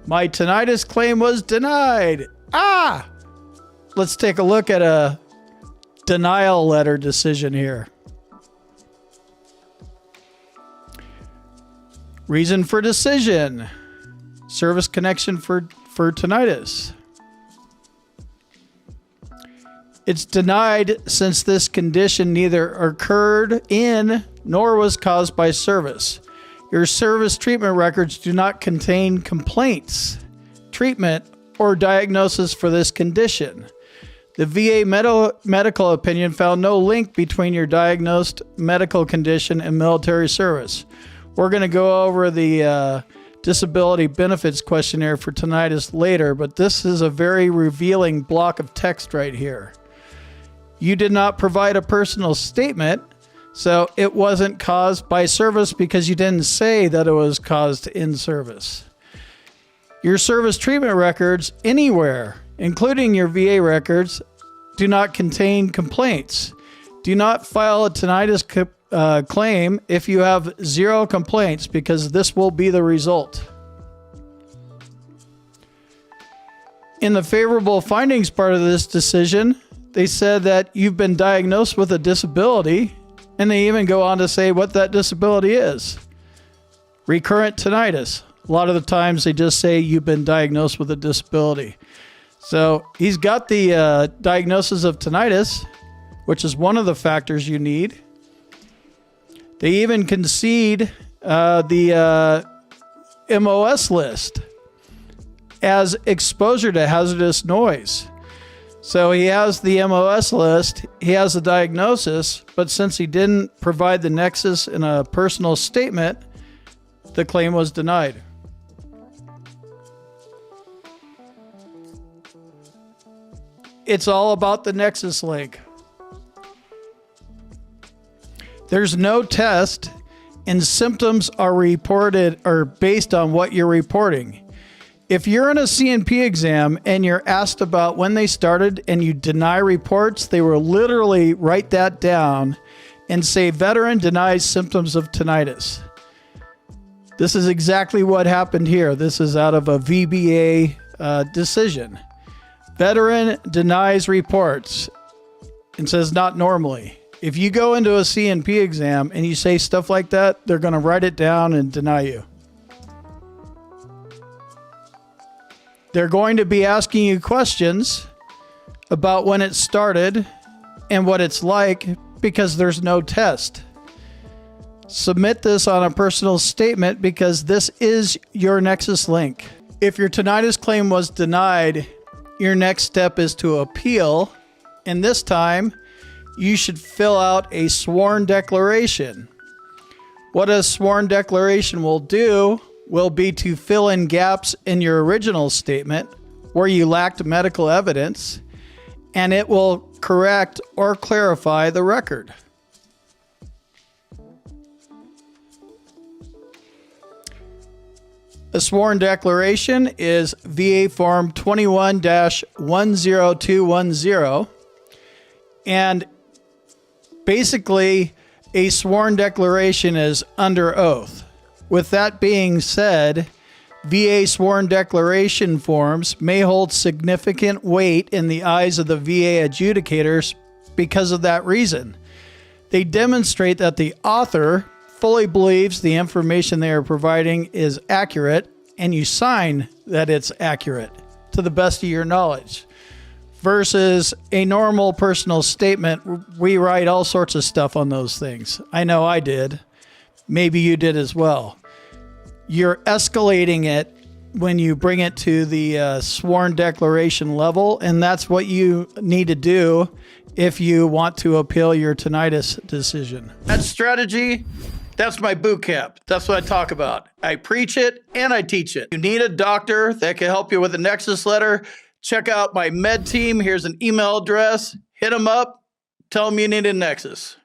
My tinnitus claim was denied. Ah! Let's take a look at a denial letter decision here. Reason for decision. Service connection for tinnitus. It's denied since this condition neither occurred in nor was caused by service. Your service treatment records do not contain complaints, treatment, or diagnosis for this condition. The VA medical opinion found no link between your diagnosed medical condition and military service. We're going to go over the disability benefits questionnaire for tinnitus later, but this is a very revealing block of text right here. You did not provide a personal statement, so it wasn't caused by service because you didn't say that it was caused in service. Your service treatment records anywhere, including your VA records, do not contain complaints. Do not file a tinnitus claim if you have 0 complaints, because this will be the result. In the favorable findings part of this decision, they said that you've been diagnosed with a disability, and they even go on to say what that disability is. Recurrent tinnitus. A lot of the times they just say you've been diagnosed with a disability. So he's got the diagnosis of tinnitus, which is one of the factors you need. They even concede the MOS list as exposure to hazardous noise. So he has the MOS list, he has the diagnosis, but since he didn't provide the nexus in a personal statement, the claim was denied. It's all about the nexus link. There's no test, and symptoms are reported or based on what you're reporting. If you're in a CNP exam and you're asked about when they started and you deny reports, they will literally write that down and say veteran denies symptoms of tinnitus. This is exactly what happened here. This is out of a VBA decision. Veteran denies reports and says not normally. If you go into a CNP exam and you say stuff like that, they're going to write it down and deny you. They're going to be asking you questions about when it started and what it's like because there's no test. Submit this on a personal statement because this is your nexus link. If your tinnitus claim was denied, your next step is to appeal, and this time you should fill out a sworn declaration. What a sworn declaration will do will be to fill in gaps in your original statement where you lacked medical evidence, and it will correct or clarify the record. A sworn declaration is VA Form 21-10210, and basically a sworn declaration is under oath. With that being said, VA sworn declaration forms may hold significant weight in the eyes of the VA adjudicators because of that reason. They demonstrate that the author fully believes the information they are providing is accurate, and you sign that it's accurate to the best of your knowledge. Versus a normal personal statement, we write all sorts of stuff on those things. I know I did. Maybe you did as well. You're escalating it when you bring it to the sworn declaration level, and that's what you need to do if you want to appeal your tinnitus decision. That strategy, that's my boot camp. That's what I talk about. I preach it and I teach it. You need a doctor that can help you with a nexus letter. Check out my med team. Here's an email address. Hit them up. Tell them you need a nexus.